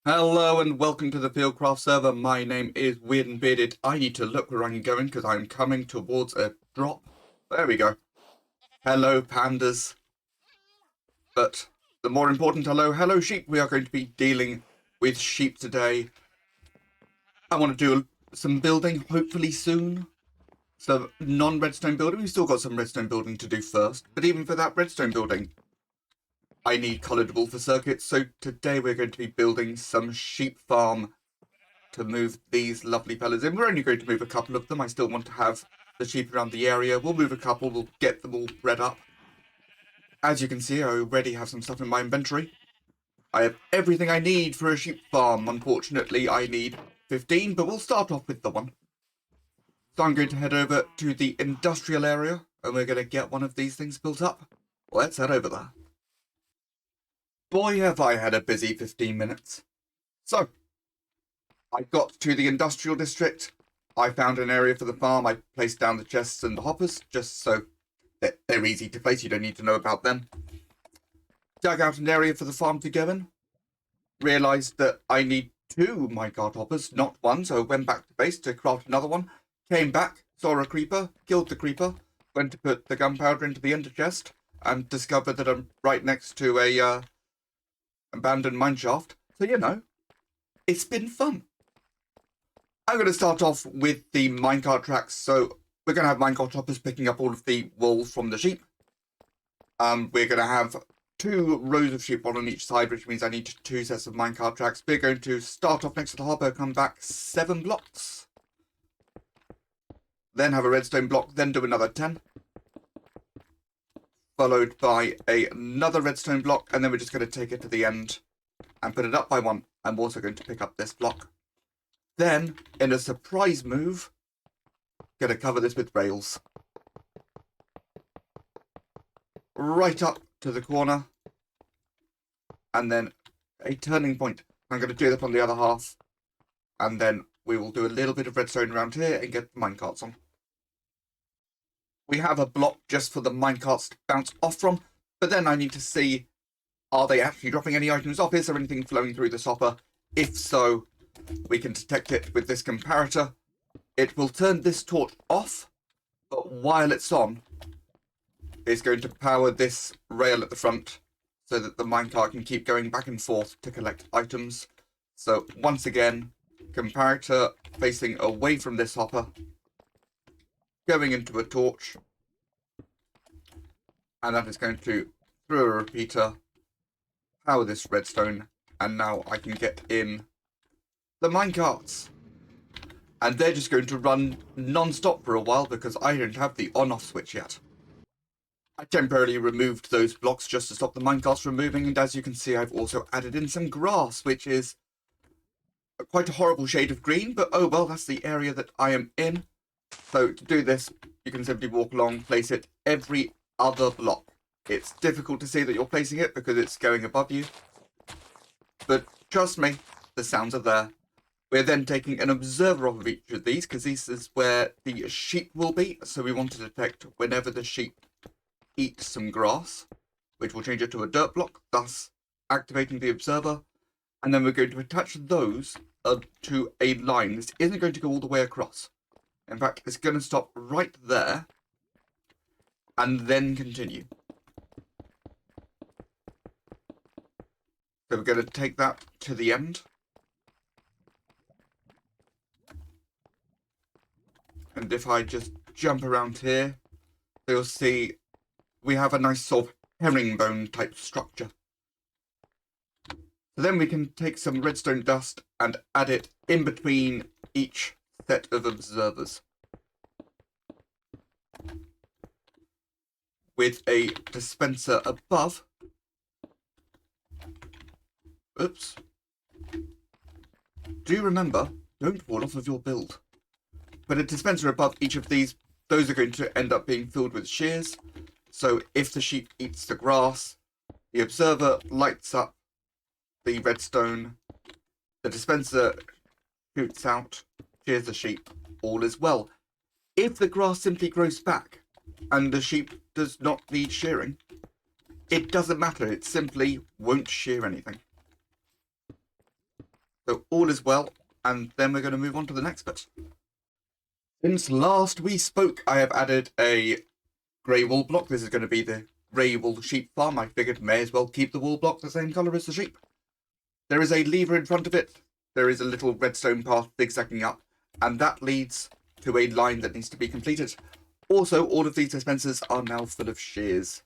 Hello and welcome to the FieldCraft server. My name is Weird and Bearded. I need to look where I'm going because I'm coming towards a drop. There we go. Hello, pandas. But the more important hello sheep. We are going to be dealing with sheep today. I want to do some building, hopefully soon. So non-redstone building. We've still got some redstone building to do first. But even for that redstone building, I need coloured wool for circuits. So today we're going to be building some sheep farm to move these lovely fellas in. We're only going to move a couple of them. I still want to have the sheep around the area. We'll move a couple. We'll get them all bred up. As you can see, I already have some stuff in my inventory. I have everything I need for a sheep farm. Unfortunately, I need 15, but we'll start off with the one. So I'm going to head over to the industrial area, and we're going to get one of these things built up. Let's head over there. Boy, have I had a busy 15 minutes. So, I got to the industrial district. I found an area for the farm. I placed down the chests and the hoppers, just so that they're easy to place. You don't need to know about them. Dug out an area for the farm to go in. Realised that I need 2 minecart hoppers, not 1, so I went back to base to craft another one. Came back, saw a creeper, killed the creeper, went to put the gunpowder into the ender chest, and discovered that I'm right next to a abandoned mineshaft. So, you know, it's been fun. I'm going to start off with the minecart tracks. So we're going to have minecart hoppers picking up all of the wool from the sheep. We're going to have 2 rows of sheep on each side, which means I need 2 sets of minecart tracks. We're going to start off next to the hopper, come back 7 blocks. Then have a redstone block, then do another 10. Followed by another redstone block, and then we're just going to take it to the end and put it up by 1. I'm also going to pick up this block. Then, in a surprise move, going to cover this with rails. Right up to the corner. And then a turning point. I'm going to do that on the other half. And then we will do a little bit of redstone around here and get the minecarts on. We have a block just for the minecarts to bounce off from. But then I need to see, are they actually dropping any items off? Is there anything flowing through this hopper? If so, we can detect it with this comparator. It will turn this torch off, but while it's on, it's going to power this rail at the front so that the minecart can keep going back and forth to collect items. So once again, comparator facing away from this hopper, going into a torch, and that is going to, through a repeater, power this redstone, and now I can get in the minecarts. And they're just going to run non-stop for a while because I don't have the on-off switch yet. I temporarily removed those blocks just to stop the minecarts from moving, and as you can see, I've also added in some grass, which is quite a horrible shade of green, but oh well, that's the area that I am in. So to do this, you can simply walk along, place it every other block. It's difficult to see that you're placing it because it's going above you, but trust me, the sounds are there. We're then taking an observer off of each of these because this is where the sheep will be. So we want to detect whenever the sheep eat some grass, which will change it to a dirt block, thus activating the observer. And then we're going to attach those to a line. This isn't going to go all the way across. In fact, it's going to stop right there and then continue. So we're going to take that to the end. And if I just jump around here, you'll see we have a nice sort of herringbone type structure. So then we can take some redstone dust and add it in between each set of observers. With a dispenser above. Oops. Do remember, don't fall off of your build. But a dispenser above each of these, those are going to end up being filled with shears. So if the sheep eats the grass, the observer lights up the redstone, the dispenser shoots out, shears the sheep, all is well. If the grass simply grows back and the sheep does not need shearing, it doesn't matter, it simply won't shear anything. So all is well, and then we're going to move on to the next bit. Since last we spoke, I have added a grey wool block. This is going to be the grey wool sheep farm. I figured may as well keep the wool block the same colour as the sheep. There is a lever in front of it. There is a little redstone path zigzagging up, and that leads to a line that needs to be completed. Also, all of these dispensers are now full of shears.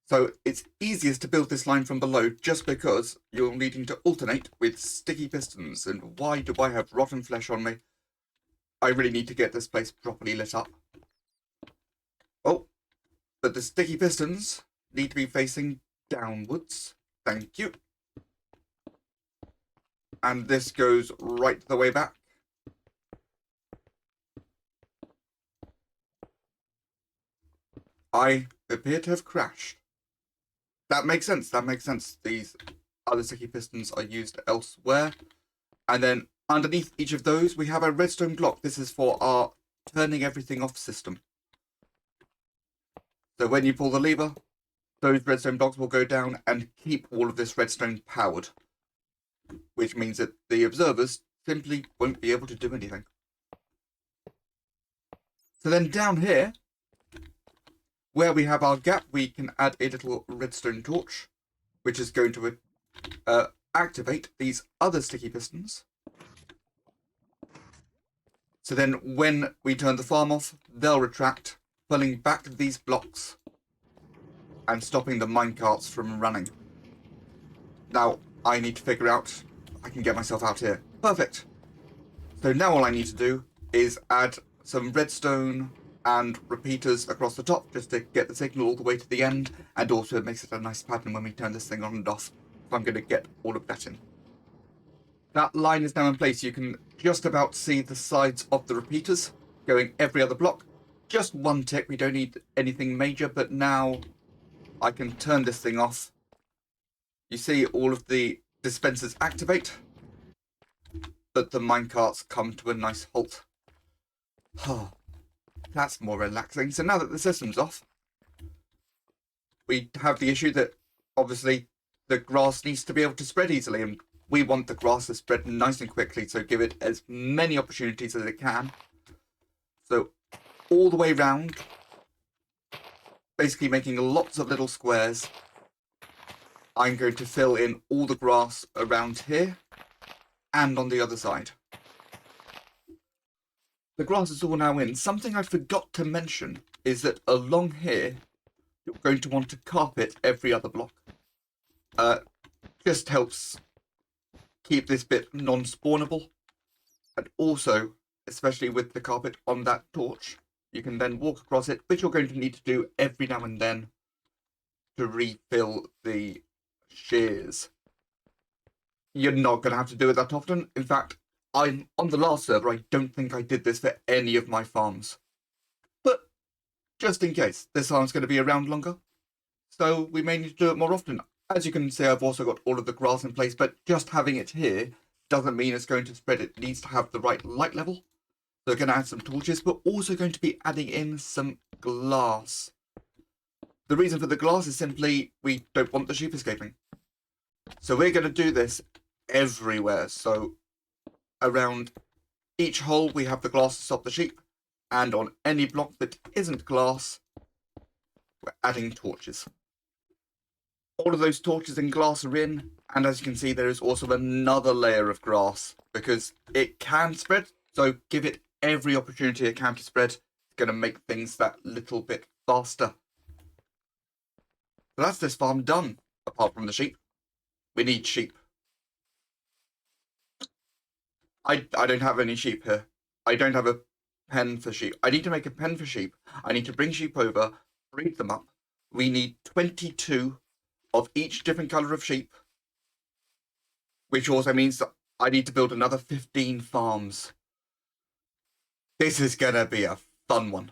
So it's easiest to build this line from below just because you're needing to alternate with sticky pistons. And why do I have rotten flesh on me? I really need to get this place properly lit up. Oh, but the sticky pistons need to be facing downwards. Thank you. And this goes right the way back. I appear to have crashed. That makes sense. That makes sense. These other sticky pistons are used elsewhere. And then underneath each of those, we have a redstone block. This is for our turning everything off system. So when you pull the lever, those redstone blocks will go down and keep all of this redstone powered. Which means that the observers simply won't be able to do anything. So then down here, where we have our gap, we can add a little redstone torch, which is going to activate these other sticky pistons. So then when we turn the farm off, they'll retract, pulling back these blocks and stopping the minecarts from running. Now, I need to figure out, I can get myself out here. Perfect. So now all I need to do is add some redstone and repeaters across the top just to get the signal all the way to the end, and also it makes it a nice pattern when we turn this thing on and off. So I'm going to get all of that in. That line is now in place. You can just about see the sides of the repeaters going every other block. Just one tick, we don't need anything major, but now I can turn this thing off. You see all of the dispensers activate, but the minecarts come to a nice halt. That's more relaxing. So now that the system's off, we have the issue that obviously the grass needs to be able to spread easily, and we want the grass to spread nice and quickly, so give it as many opportunities as it can. So all the way round, basically making lots of little squares. I'm going to fill in all the grass around here and on the other side. The grass is all now in. Something I forgot to mention is that along here, you're going to want to carpet every other block. Just helps keep this bit non-spawnable. And also, especially with the carpet on that torch, you can then walk across it, which you're going to need to do every now and then to refill the shears. You're not going to have to do it that often. In fact, I'm on the last server, I don't think I did this for any of my farms. But just in case, this farm's going to be around longer, so we may need to do it more often. As you can see, I've also got all of the grass in place, but just having it here doesn't mean it's going to spread. It needs to have the right light level. So we're going to add some torches, but also going to be adding in some glass. The reason for the glass is simply we don't want the sheep escaping. So we're going to do this everywhere. So around each hole we have the glass to stop the sheep, and on any block that isn't glass, we're adding torches. All of those torches and glass are in, and as you can see, there is also another layer of grass because it can spread, so give it every opportunity it can to spread. It's going to make things that little bit faster. So that's this farm done, apart from the sheep. We need sheep. I don't have any sheep here. I don't have a pen for sheep. I need to make a pen for sheep. I need to bring sheep over, breed them up. We need 22 of each different colour of sheep, which also means that I need to build another 15 farms. This is going to be a fun one.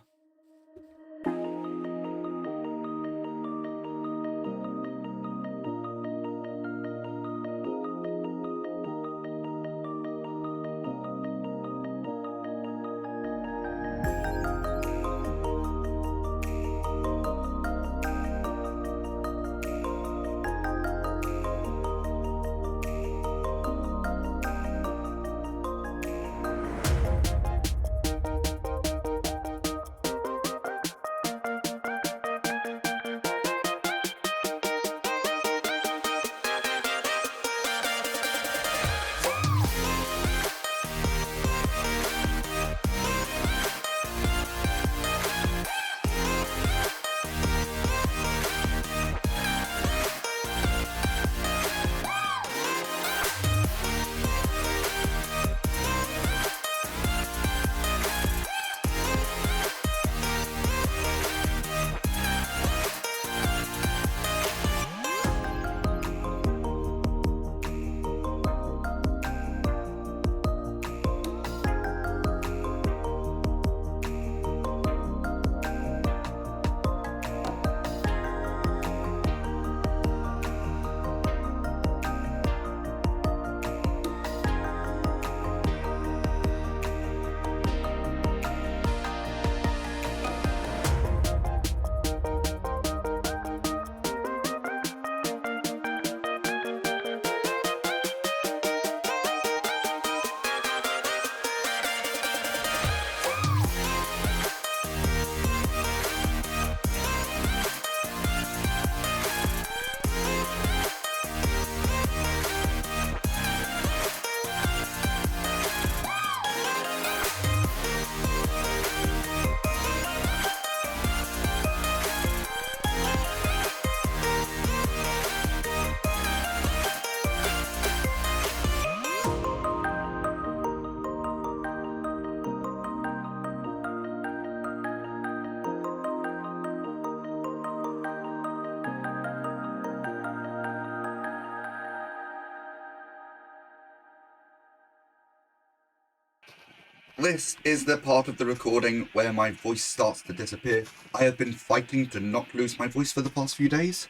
This is the part of the recording where my voice starts to disappear. I have been fighting to not lose my voice for the past few days.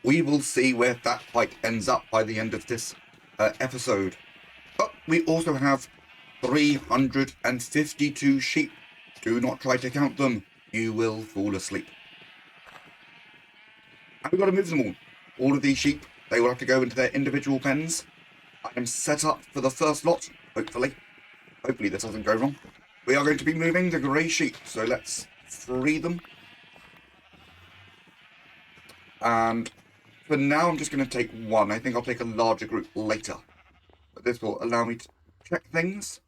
We will see where that fight ends up by the end of this episode. But we also have 352 sheep. Do not try to count them. You will fall asleep. And we've got to move them all. All of these sheep, they will have to go into their individual pens. I am set up for the first lot, hopefully. Hopefully this doesn't go wrong. We are going to be moving the grey sheep, so let's free them. And for now, I'm just going to take one. I think I'll take a larger group later. But this will allow me to check things.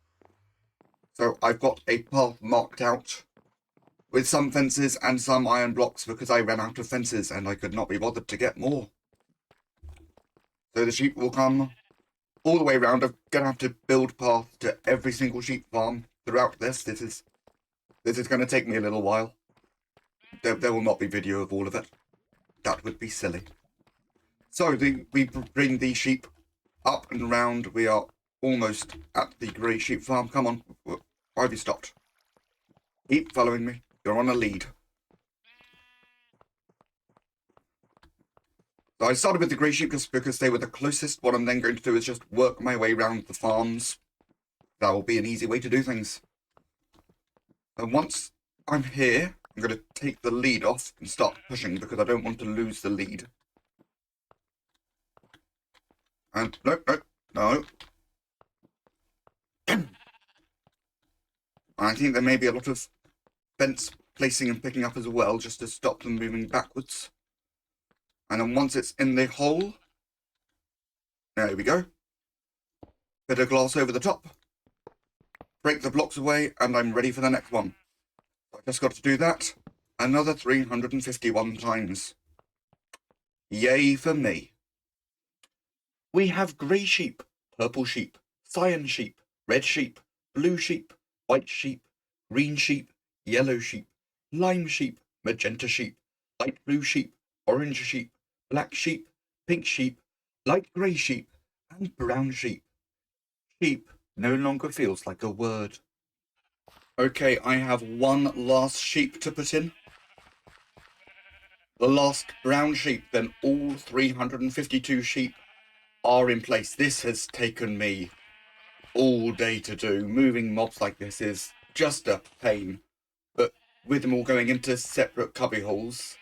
So I've got a path marked out with some fences and some iron blocks because I ran out of fences and I could not be bothered to get more. So the sheep will come all the way around. I'm going to have to build paths to every single sheep farm throughout this. This is going to take me a little while. There will not be video of all of it. That would be silly. So we bring the sheep up and round. We are almost at the grey sheep farm. Come on. Why have you stopped? Keep following me. You're on a lead. So I started with the grey sheep just because they were the closest. What I'm then going to do is just work my way around the farms. That will be an easy way to do things. And once I'm here, I'm going to take the lead off and start pushing because I don't want to lose the lead. And no. I think there may be a lot of fence placing and picking up as well, just to stop them moving backwards. And then once it's in the hole, there we go. Bit of glass over the top. Break the blocks away, and I'm ready for the next one. I just got to do that another 351 times. Yay for me. We have grey sheep, purple sheep, cyan sheep, red sheep, blue sheep, white sheep, green sheep, yellow sheep, lime sheep, magenta sheep, light blue sheep, orange sheep, black sheep, pink sheep, light grey sheep, and brown sheep. Sheep no longer feels like a word. Okay, I have one last sheep to put in. The last brown sheep, then all 352 sheep are in place. This has taken me all day to do. Moving mobs like this is just a pain. But with them all going into separate cubby holes,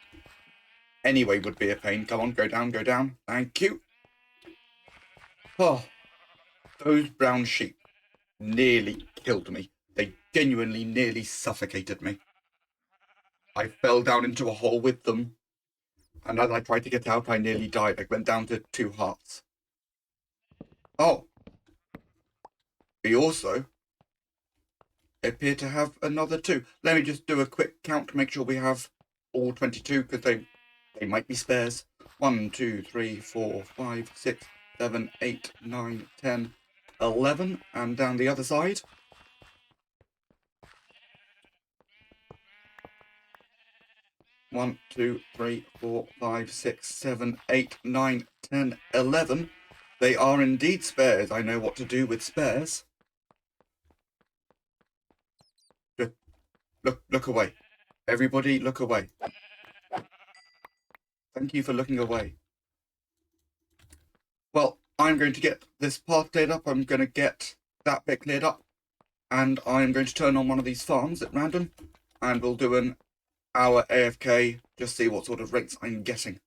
anyway would be a pain. Come on, go down, go down. Thank you. Oh, those brown sheep nearly killed me. They genuinely nearly suffocated me. I fell down into a hole with them, and as I tried to get out, I nearly died. I went down to 2 hearts. Oh. We also appear to have another 2. Let me just do a quick count to make sure we have all 22, because they might be spares. 1, 2, 3, 4, 5, 6, 7, 8, 9, 10, 11, and down the other side. One, 2, 3, 4, 5, 6, 7, 8, 9, 10, 11. They are indeed spares. I know what to do with spares. Look away. Everybody, look away. Thank you for looking away. Well, I'm going to get this path cleared up. I'm going to get that bit cleared up. And I'm going to turn on one of these farms at random. And we'll do an hour AFK, just see what sort of rates I'm getting.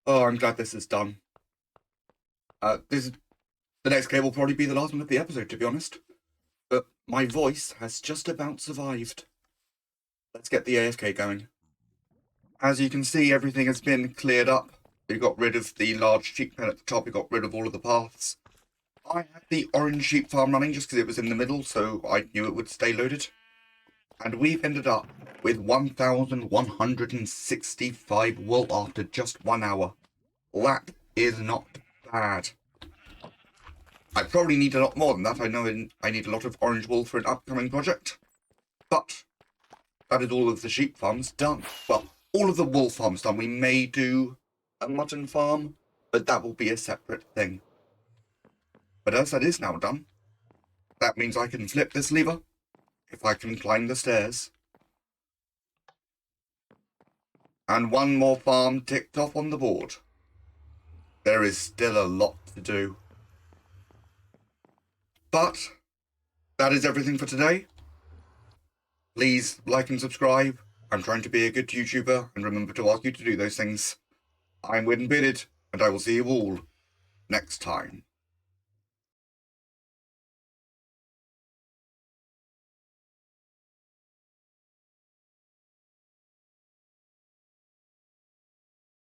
Oh, I'm glad this is done. The next game will probably be the last one of the episode, to be honest. But my voice has just about survived. Let's get the AFK going. As you can see, everything has been cleared up. We got rid of the large sheep pen at the top. We got rid of all of the paths. I had the orange sheep farm running just because it was in the middle, so I knew it would stay loaded. And we've ended up with 1,165 wool after just 1 hour. That is not bad. I probably need a lot more than that. I know I need a lot of orange wool for an upcoming project. But that is all of the sheep farms done. Well, all of the wool farms done. We may do a mutton farm, but that will be a separate thing. But as that is now done, That means I can flip this lever if I can climb the stairs. And one more farm ticked off on the board. There is still a lot to do. But that is everything for today. Please like and subscribe. I'm trying to be a good YouTuber and remember to ask you to do those things. I'm Wooden Bearded, and I will see you all next time.